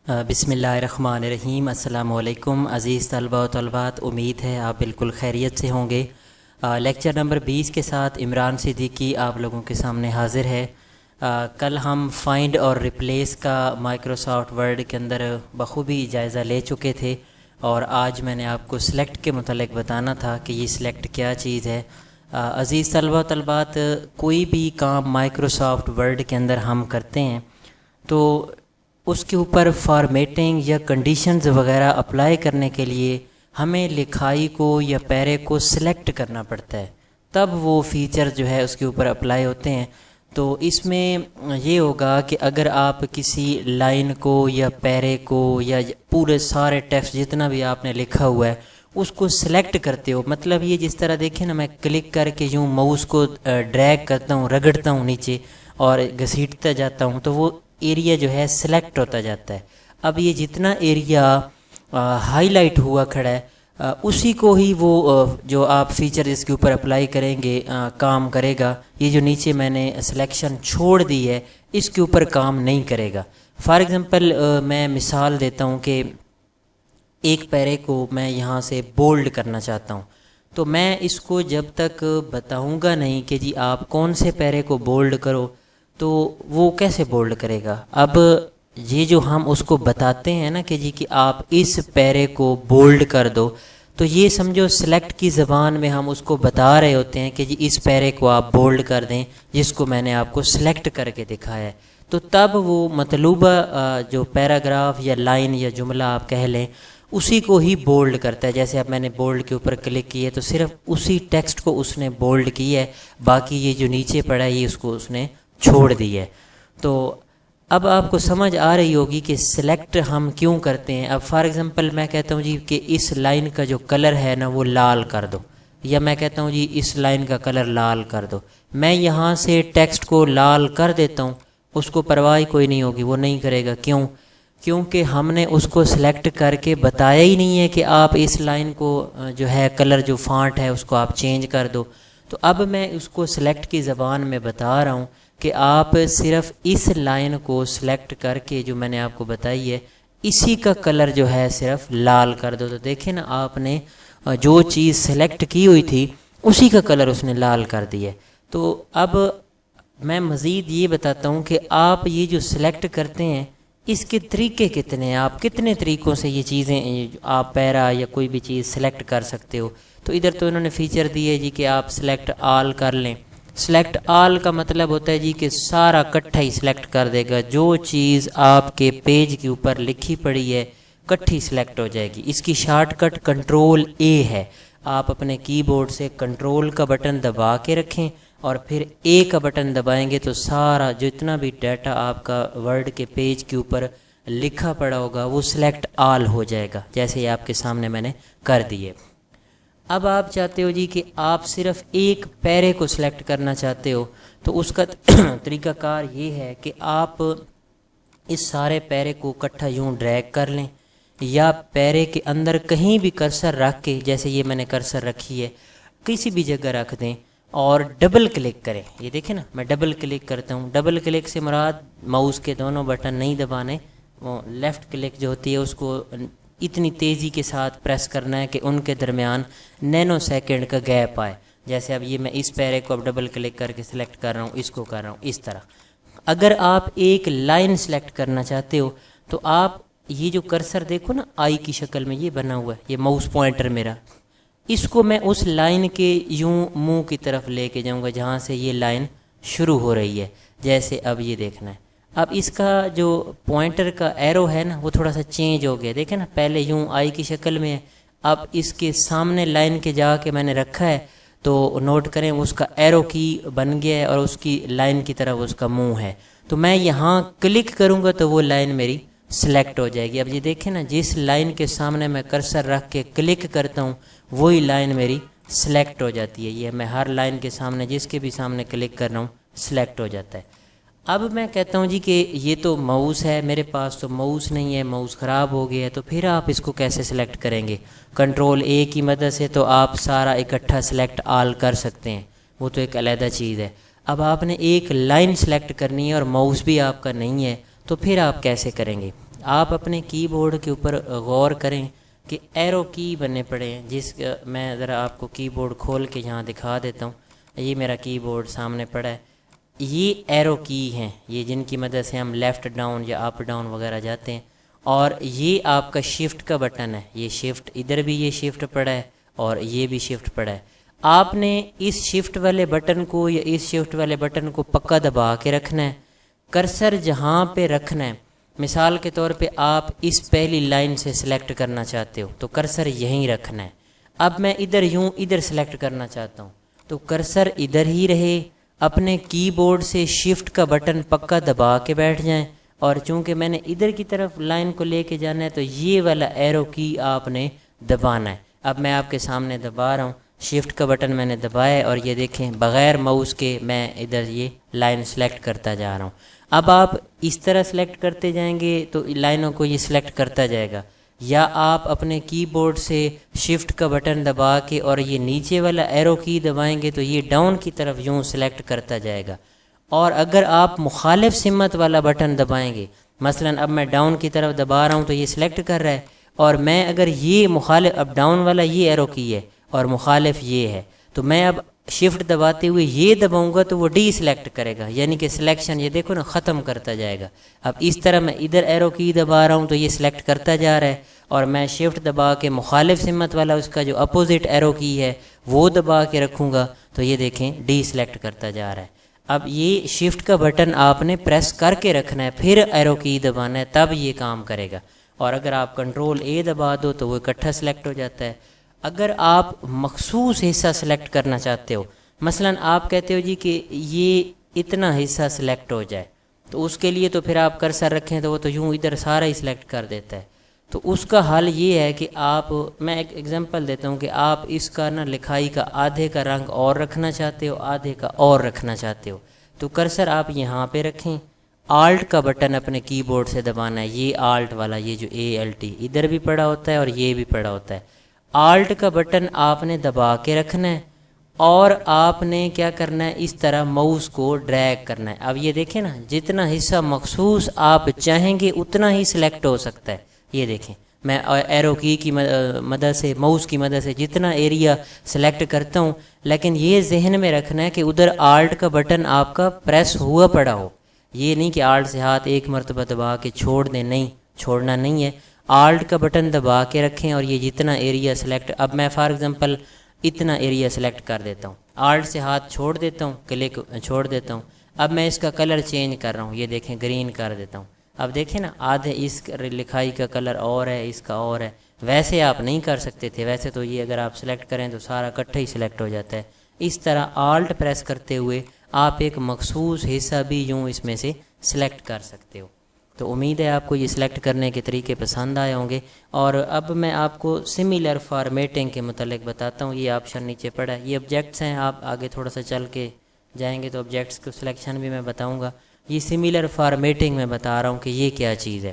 بسم اللہ الرحمن الرحیم۔ السلام علیکم عزیز طلبہ و طالبات، امید ہے آپ بالکل خیریت سے ہوں گے۔ لیکچر نمبر 20 کے ساتھ عمران صدیقی آپ لوگوں کے سامنے حاضر ہے۔ کل ہم فائنڈ اور ریپلیس کا مائکروسافٹ ورڈ کے اندر بخوبی جائزہ لے چکے تھے، اور آج میں نے آپ کو سلیکٹ کے متعلق بتانا تھا کہ یہ سلیکٹ کیا چیز ہے۔ عزیز طلبہ و طالبات، کوئی بھی کام مائکروسافٹ ورڈ کے اندر ہم کرتے ہیں تو اس کے اوپر فارمیٹنگ یا کنڈیشنز وغیرہ اپلائی کرنے کے لیے ہمیں لکھائی کو یا پیرے کو سلیکٹ کرنا پڑتا ہے، تب وہ فیچر جو ہے اس کے اوپر اپلائی ہوتے ہیں۔ تو اس میں یہ ہوگا کہ اگر آپ کسی لائن کو یا پیرے کو یا پورے سارے ٹیکسٹ جتنا بھی آپ نے لکھا ہوا ہے اس کو سلیکٹ کرتے ہو، مطلب یہ جس طرح دیکھیں نا، میں کلک کر کے یوں ماؤس کو ڈریگ کرتا ہوں، رگڑتا ہوں نیچے اور گھسیٹتا جاتا ہوں تو وہ ایریا جو ہے سلیکٹ ہوتا جاتا ہے۔ اب یہ جتنا ایریا ہائی لائٹ ہوا کھڑا ہے اسی کو ہی وہ جو آپ فیچر اس کے اوپر اپلائی کریں گے کام کرے گا۔ یہ جو نیچے میں نے سلیکشن چھوڑ دی ہے اس کے اوپر کام نہیں کرے گا۔ فار ایگزامپل میں مثال دیتا ہوں کہ ایک پیرے کو میں یہاں سے بولڈ کرنا چاہتا ہوں، تو میں اس کو جب تک بتاؤں گا نہیں کہ جی آپ کون سے پیرے کو بولڈ کرو تو وہ کیسے بولڈ کرے گا۔ اب یہ جو ہم اس کو بتاتے ہیں نا کہ جی کہ آپ اس پیرے کو بولڈ کر دو، تو یہ سمجھو سلیکٹ کی زبان میں ہم اس کو بتا رہے ہوتے ہیں کہ جی اس پیرے کو آپ بولڈ کر دیں جس کو میں نے آپ کو سلیکٹ کر کے دکھایا ہے، تو تب وہ مطلوبہ جو پیراگراف یا لائن یا جملہ آپ کہہ لیں اسی کو ہی بولڈ کرتا ہے۔ جیسے اب میں نے بولڈ کے اوپر کلک کیا ہے تو صرف اسی ٹیکسٹ کو اس نے بولڈ کیا ہے، باقی یہ جو نیچے پڑا ہے یہ اس کو اس نے چھوڑ دی ہے۔ تو اب آپ کو سمجھ آ رہی ہوگی کہ سلیکٹ ہم کیوں کرتے ہیں۔ اب فار ایگزامپل میں کہتا ہوں جی کہ اس لائن کا جو کلر ہے نا وہ لال کر دو، یا میں کہتا ہوں جی اس لائن کا کلر لال کر دو، میں یہاں سے ٹیکسٹ کو لال کر دیتا ہوں، اس کو پرواہ کوئی نہیں ہوگی، وہ نہیں کرے گا۔ کیونکہ ہم نے اس کو سلیکٹ کر کے بتایا ہی نہیں ہے کہ آپ اس لائن کو جو ہے کلر جو فانٹ ہے اس کو آپ چینج کر دو۔ تو اب میں اس کو سلیکٹ کی زبان میں بتا رہا ہوں کہ آپ صرف اس لائن کو سلیکٹ کر کے جو میں نے آپ کو بتائی ہے اسی کا کلر جو ہے صرف لال کر دو۔ تو دیکھیں نا، آپ نے جو چیز سلیکٹ کی ہوئی تھی اسی کا کلر اس نے لال کر دیا ہے۔ تو اب میں مزید یہ بتاتا ہوں کہ آپ یہ جو سلیکٹ کرتے ہیں اس کے طریقے کتنے ہیں، آپ کتنے طریقوں سے یہ چیزیں آپ پیرا یا کوئی بھی چیز سلیکٹ کر سکتے ہو۔ تو ادھر تو انہوں نے فیچر دی ہے جی کہ آپ سلیکٹ آل کر لیں۔ سلیکٹ آل کا مطلب ہوتا ہے جی کہ سارا کٹھا ہی سلیکٹ کر دے گا، جو چیز آپ کے پیج کے اوپر لکھی پڑی ہے کٹھی سلیکٹ ہو جائے گی۔ اس کی شارٹ کٹ کنٹرول اے ہے، آپ اپنے کی بورڈ سے کنٹرول کا بٹن دبا کے رکھیں اور پھر اے کا بٹن دبائیں گے تو سارا جتنا بھی ڈیٹا آپ کا ورڈ کے پیج کے اوپر لکھا پڑا ہوگا وہ سلیکٹ آل ہو جائے گا، جیسے یہ آپ کے سامنے میں نے کر دیے۔ اب آپ چاہتے ہو جی کہ آپ صرف ایک پیرے کو سلیکٹ کرنا چاہتے ہو، تو اس کا طریقہ کار یہ ہے کہ آپ اس سارے پیرے کو اکٹھا یوں ڈریگ کر لیں، یا پیرے کے اندر کہیں بھی کرسر رکھ کے، جیسے یہ میں نے کرسر رکھی ہے کسی بھی جگہ رکھ دیں اور ڈبل کلک کریں۔ یہ دیکھیں نا، میں ڈبل کلک کرتا ہوں، ڈبل کلک سے مراد ماؤس کے دونوں بٹن نہیں دبانے، وہ لیفٹ کلک جو ہوتی ہے اس کو اتنی تیزی کے ساتھ پریس کرنا ہے کہ ان کے درمیان نینو سیکنڈ کا گیپ آئے۔ جیسے اب یہ میں اس پیرے کو اب ڈبل کلک کر کے سلیکٹ کر رہا ہوں، اس کو کر رہا ہوں اس طرح۔ اگر آپ ایک لائن سلیکٹ کرنا چاہتے ہو تو آپ یہ جو کرسر دیکھو نا آئی کی شکل میں یہ بنا ہوا ہے، یہ ماؤس پوائنٹر میرا، اس کو میں اس لائن کے یوں منہ کی طرف لے کے جاؤں گا جہاں سے یہ لائن شروع ہو رہی ہے۔ جیسے اب یہ دیکھنا ہے، اب اس کا جو پوائنٹر کا ایرو ہے نا وہ تھوڑا سا چینج ہو گیا، دیکھیں نا، پہلے یوں آئی کی شکل میں ہے، اب اس کے سامنے لائن کے جا کے میں نے رکھا ہے تو نوٹ کریں اس کا ایرو کی بن گیا ہے اور اس کی لائن کی طرف اس کا منہ ہے۔ تو میں یہاں کلک کروں گا تو وہ لائن میری سلیکٹ ہو جائے گی۔ اب یہ دیکھیں نا، جس لائن کے سامنے میں کرسر رکھ کے کلک کرتا ہوں وہی لائن میری سلیکٹ ہو جاتی ہے۔ یہ میں ہر لائن کے سامنے جس کے بھی سامنے کلک کر رہا ہوں سلیکٹ ہو جاتا ہے۔ اب میں کہتا ہوں جی کہ یہ تو ماؤس ہے، میرے پاس تو ماؤس نہیں ہے، ماؤس خراب ہو گیا ہے، تو پھر آپ اس کو کیسے سلیکٹ کریں گے؟ کنٹرول اے کی مدد سے تو آپ سارا اکٹھا سلیکٹ آل کر سکتے ہیں، وہ تو ایک علیحدہ چیز ہے۔ اب آپ نے ایک لائن سلیکٹ کرنی ہے اور ماؤس بھی آپ کا نہیں ہے، تو پھر آپ کیسے کریں گے؟ آپ اپنے کی بورڈ کے اوپر غور کریں کہ ایرو کی بننے پڑے ہیں، میں ذرا آپ کو کی بورڈ کھول کے یہاں دکھا دیتا ہوں. یہ میرا کی بورڈ سامنے پڑا ہے. یہ ایرو کی ہیں، یہ جن کی مدد سے ہم لیفٹ ڈاؤن یا اپ ڈاؤن وغیرہ جاتے ہیں. اور یہ آپ کا شفٹ کا بٹن ہے. یہ شفٹ، ادھر بھی یہ شفٹ پڑا ہے اور یہ بھی شفٹ پڑا ہے. آپ نے اس شفٹ والے بٹن کو یا اس شفٹ والے بٹن کو پکا دبا کے رکھنا ہے. کرسر جہاں پہ رکھنا ہے، مثال کے طور پہ آپ اس پہلی لائن سے سلیکٹ کرنا چاہتے ہو تو کرسر یہیں رکھنا ہے. اب میں ادھر سلیکٹ کرنا چاہتا ہوں تو کرسر ادھر ہی رہے. اپنے کی بورڈ سے شفٹ کا بٹن پکا دبا کے بیٹھ جائیں، اور چونکہ میں نے ادھر کی طرف لائن کو لے کے جانا ہے تو یہ والا ایرو کی آپ نے دبانا ہے. اب میں آپ کے سامنے دبا رہا ہوں، شفٹ کا بٹن میں نے دبایا ہے اور یہ دیکھیں بغیر ماؤس کے میں ادھر یہ لائن سلیکٹ کرتا جا رہا ہوں. اب آپ اس طرح سلیکٹ کرتے جائیں گے تو لائنوں کو یہ سلیکٹ کرتا جائے گا، یا آپ اپنے کی بورڈ سے شفٹ کا بٹن دبا کے اور یہ نیچے والا ایرو کی دبائیں گے تو یہ ڈاؤن کی طرف یوں سلیکٹ کرتا جائے گا. اور اگر آپ مخالف سمت والا بٹن دبائیں گے، مثلا اب میں ڈاؤن کی طرف دبا رہا ہوں تو یہ سلیکٹ کر رہا ہے، اور میں اگر یہ مخالف، اب ڈاؤن والا یہ ایرو کی ہے اور مخالف یہ ہے، تو میں اب شفٹ دباتے ہوئے یہ دباؤں گا تو وہ ڈی سلیکٹ کرے گا، یعنی کہ سلیکشن یہ دیکھو نا ختم کرتا جائے گا. اب اس طرح میں ادھر ایرو کی دبا رہا ہوں تو یہ سلیکٹ کرتا جا رہا ہے، اور میں شفٹ دبا کے مخالف سمت والا اس کا جو اپوزٹ ایرو کی ہے وہ دبا کے رکھوں گا تو یہ دیکھیں ڈی سلیکٹ کرتا جا رہا ہے. اب یہ شفٹ کا بٹن آپ نے پریس کر کے رکھنا ہے، پھر ایرو کی دبانا ہے، تب یہ کام کرے گا. اور اگر آپ کنٹرول اے دبا دو تو وہ اکٹھا سلیکٹ ہو جاتا ہے. اگر آپ مخصوص حصہ سلیکٹ کرنا چاہتے ہو، مثلا آپ کہتے ہو جی کہ یہ اتنا حصہ سلیکٹ ہو جائے، تو اس کے لیے تو پھر آپ کرسر رکھیں تو وہ تو یوں ادھر سارا ہی سلیکٹ کر دیتا ہے. تو اس کا حل یہ ہے کہ آپ، میں ایک ایگزامپل دیتا ہوں کہ آپ اس کا نا لکھائی کا آدھے کا رنگ اور رکھنا چاہتے ہو، آدھے کا اور رکھنا چاہتے ہو، تو کرسر آپ یہاں پہ رکھیں. آلٹ کا بٹن اپنے کی بورڈ سے دبانا ہے، یہ آلٹ والا، یہ جو ALT ادھر بھی پڑا ہوتا ہے اور یہ بھی پڑا ہوتا ہے. آلٹ کا بٹن آپ نے دبا کے رکھنا ہے اور آپ نے کیا کرنا ہے، اس طرح ماؤس کو ڈریگ کرنا ہے. اب یہ دیکھیں نا، جتنا حصہ مخصوص آپ چاہیں گے اتنا ہی سلیکٹ ہو سکتا ہے. یہ دیکھیں میں ایرو کی مدد سے، ماؤس کی مدد سے جتنا ایریا سلیکٹ کرتا ہوں، لیکن یہ ذہن میں رکھنا ہے کہ ادھر آلٹ کا بٹن آپ کا پریس ہوا پڑا ہو. یہ نہیں کہ آلٹ سے ہاتھ ایک مرتبہ دبا کے چھوڑ دیں، نہیں، چھوڑنا نہیں ہے. آلٹ کا بٹن دبا کے رکھیں اور یہ جتنا ایریا سلیکٹ، اب میں فار ایگزامپل اتنا ایریا سلیکٹ کر دیتا ہوں، آلٹ سے ہاتھ چھوڑ دیتا ہوں، کلک چھوڑ دیتا ہوں. اب میں اس کا کلر چینج کر رہا ہوں، یہ دیکھیں گرین کر دیتا ہوں. اب دیکھیں نا، آدھے اس لکھائی کا کلر اور ہے، اس کا اور ہے. ویسے آپ نہیں کر سکتے تھے، ویسے تو یہ اگر آپ سلیکٹ کریں تو سارا اکٹھا ہی سلیکٹ ہو جاتا ہے. اس طرح آلٹ پریس کرتے ہوئے آپ ایک مخصوص حصہ بھی یوں اس میں سے سلیکٹ کر سکتے ہو. تو امید ہے آپ کو یہ سلیکٹ کرنے کے طریقے پسند آئے ہوں گے. اور اب میں آپ کو سملر فارمیٹنگ کے متعلق بتاتا ہوں. یہ آپشن نیچے پڑا ہے، یہ آبجیکٹس ہیں، آپ آگے تھوڑا سا چل کے جائیں گے تو آبجیکٹس کو سلیکشن بھی میں بتاؤں گا. یہ سملر فارمیٹنگ میں بتا رہا ہوں کہ یہ کیا چیز ہے.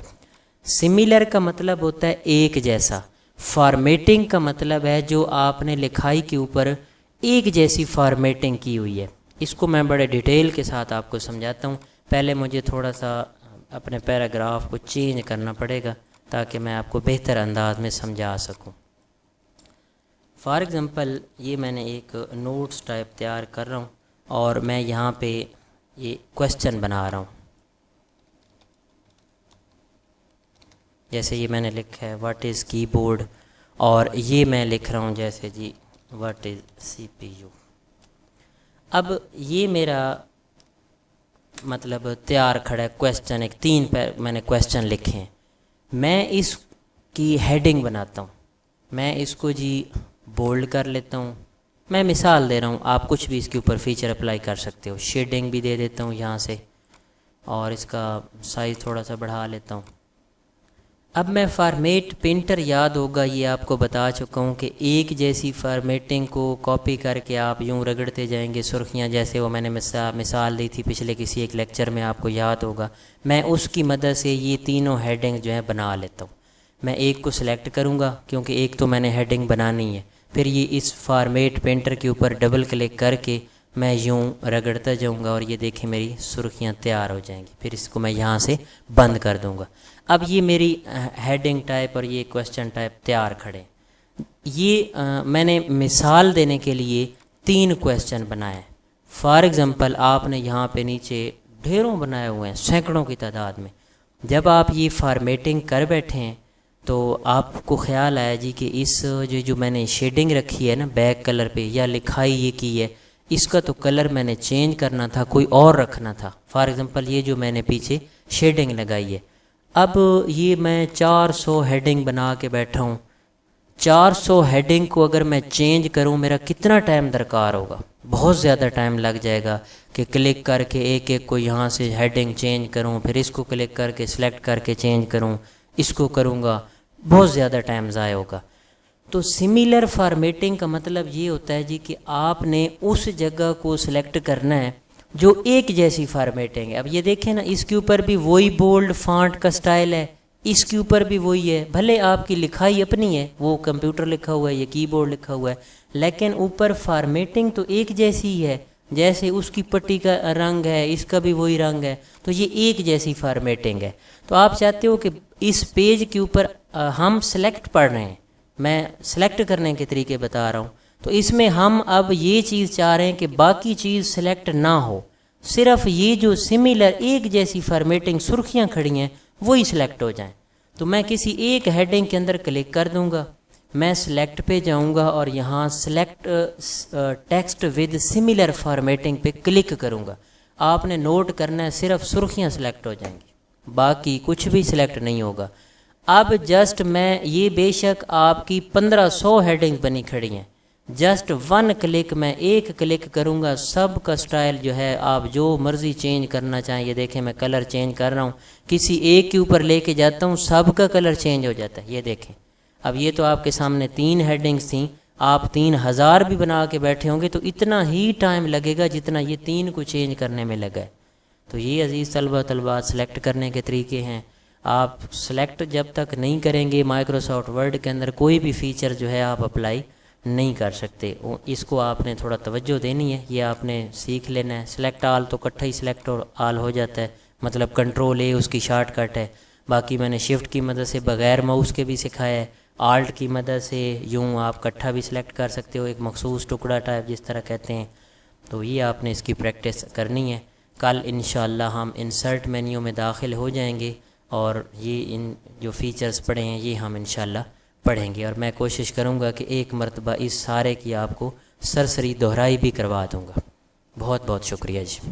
سملر کا مطلب ہوتا ہے ایک جیسا، فارمیٹنگ کا مطلب ہے جو آپ نے لکھائی کے اوپر ایک جیسی فارمیٹنگ کی ہوئی ہے. اس کو میں بڑے ڈیٹیل کے ساتھ آپ کو سمجھاتا ہوں. پہلے مجھے تھوڑا سا اپنے پیراگراف کو چینج کرنا پڑے گا تاکہ میں آپ کو بہتر انداز میں سمجھا سکوں. فار ایگزامپل یہ میں نے ایک نوٹس ٹائپ تیار کر رہا ہوں اور میں یہاں پہ یہ کویسچن بنا رہا ہوں. جیسے یہ میں نے لکھا ہے واٹ از کی بورڈ، اور یہ میں لکھ رہا ہوں جیسے جی واٹ از CPU. اب یہ میرا مطلب تیار کھڑا ہے کویسچن، ایک 3 میں نے کویسچن لکھے ہیں. میں اس کی ہیڈنگ بناتا ہوں، میں اس کو جی بولڈ کر لیتا ہوں. میں مثال دے رہا ہوں، آپ کچھ بھی اس کے اوپر فیچر اپلائی کر سکتے ہو. شیڈنگ بھی دے دیتا ہوں یہاں سے، اور اس کا سائز تھوڑا سا بڑھا لیتا ہوں. اب میں فارمیٹ پرنٹر یاد ہوگا، یہ آپ کو بتا چکا ہوں کہ ایک جیسی فارمیٹنگ کو کاپی کر کے آپ یوں رگڑتے جائیں گے سرخیاں، جیسے وہ میں نے مثال دی تھی پچھلے کسی ایک لیکچر میں، آپ کو یاد ہوگا. میں اس کی مدد سے یہ تینوں ہیڈنگ جو ہیں بنا لیتا ہوں. میں ایک کو سلیکٹ کروں گا کیونکہ ایک تو میں نے ہیڈنگ بنانی ہے، پھر یہ اس فارمیٹ پرنٹر کے اوپر ڈبل کلک کر کے میں یوں رگڑتا جاؤں گا اور یہ دیکھیں میری سرخیاں تیار ہو جائیں گی. پھر اس کو میں یہاں سے بند کر دوں گا. اب یہ میری ہیڈنگ ٹائپ اور یہ کویسچن ٹائپ تیار کھڑے. یہ میں نے مثال دینے کے لیے 3 کویسچن بنائے. فار ایگزامپل آپ نے یہاں پہ نیچے ڈھیروں بنائے ہوئے ہیں، سینکڑوں کی تعداد میں. جب آپ یہ فارمیٹنگ کر بیٹھے ہیں تو آپ کو خیال آیا جی کہ اس جو میں نے شیڈنگ رکھی ہے نا بیک کلر پہ یا لکھائی یہ کی ہے، اس کا تو کلر میں نے چینج کرنا تھا، کوئی اور رکھنا تھا. فار ایگزامپل یہ جو میں نے پیچھے شیڈنگ لگائی ہے، اب یہ میں 400 ہیڈنگ بنا کے بیٹھا ہوں. 400 ہیڈنگ کو اگر میں چینج کروں میرا کتنا ٹائم درکار ہوگا؟ بہت زیادہ ٹائم لگ جائے گا کہ کلک کر کے ایک ایک کو یہاں سے ہیڈنگ چینج کروں، پھر اس کو کلک کر کے سلیکٹ کر کے چینج کروں، اس کو کروں گا، بہت زیادہ ٹائم ضائع ہوگا. تو سملر فارمیٹنگ کا مطلب یہ ہوتا ہے جی کہ آپ نے اس جگہ کو سلیکٹ کرنا ہے جو ایک جیسی فارمیٹنگ ہے. اب یہ دیکھیں نا، اس کے اوپر بھی وہی بولڈ فانٹ کا سٹائل ہے، اس کے اوپر بھی وہی ہے. بھلے آپ کی لکھائی اپنی ہے، وہ کمپیوٹر لکھا ہوا ہے یا کی بورڈ لکھا ہوا ہے، لیکن اوپر فارمیٹنگ تو ایک جیسی ہی ہے. جیسے اس کی پٹی کا رنگ ہے، اس کا بھی وہی رنگ ہے، تو یہ ایک جیسی فارمیٹنگ ہے. تو آپ چاہتے ہو کہ اس پیج کے اوپر ہم سلیکٹ پڑھ رہے ہیں، میں سلیکٹ کرنے کے طریقے بتا رہا ہوں. تو اس میں ہم اب یہ چیز چاہ رہے ہیں کہ باقی چیز سلیکٹ نہ ہو، صرف یہ جو سملر ایک جیسی فارمیٹنگ سرخیاں کھڑی ہیں وہی سلیکٹ ہو جائیں. تو میں کسی ایک ہیڈنگ کے اندر کلک کر دوں گا، میں سلیکٹ پہ جاؤں گا اور یہاں select text with similar formatting پہ کلک کروں گا. آپ نے نوٹ کرنا ہے صرف سرخیاں سلیکٹ ہو جائیں گی، باقی کچھ بھی سلیکٹ نہیں ہوگا. اب جسٹ میں یہ بے شک آپ کی 1500 ہیڈنگ بنی کھڑی ہیں، جسٹ 1 کلک میں ایک کلک کروں گا، سب کا سٹائل جو ہے آپ جو مرضی چینج کرنا چاہیں. یہ دیکھیں میں کلر چینج کر رہا ہوں، کسی ایک کے اوپر لے کے جاتا ہوں سب کا کلر چینج ہو جاتا ہے. یہ دیکھیں اب یہ تو آپ کے سامنے 3 ہیڈنگز تھیں، آپ 3000 بھی بنا کے بیٹھے ہوں گے تو اتنا ہی ٹائم لگے گا جتنا یہ 3 کو چینج کرنے میں لگا ہے. تو یہ عزیز طلبات سلیکٹ کرنے کے طریقے ہیں. آپ سلیکٹ جب تک نہیں کریں گے مائکروسافٹ ورڈ کے اندر کوئی بھی فیچر جو ہے آپ اپلائی نہیں کر سکتے. اس کو آپ نے تھوڑا توجہ دینی ہے، یہ آپ نے سیکھ لینا ہے. سلیکٹ آل تو کٹھا ہی سلیکٹ آل ہو جاتا ہے، مطلب کنٹرول اے اس کی شارٹ کٹ ہے. باقی میں نے شفٹ کی مدد سے بغیر ماؤس کے بھی سکھایا ہے، آلٹ کی مدد سے یوں آپ کٹھا بھی سلیکٹ کر سکتے ہو، ایک مخصوص ٹکڑا ٹائپ جس طرح کہتے ہیں. تو یہ آپ نے اس کی پریکٹس کرنی ہے. کل انشاءاللہ ہم انسرٹ مینیو میں داخل ہو جائیں گے اور یہ ان جو فیچرز پڑھے ہیں یہ ہم انشاءاللہ پڑھیں گے. اور میں کوشش کروں گا کہ ایک مرتبہ اس سارے کی آپ کو سرسری دہرائی بھی کروا دوں گا. بہت بہت شکریہ جی.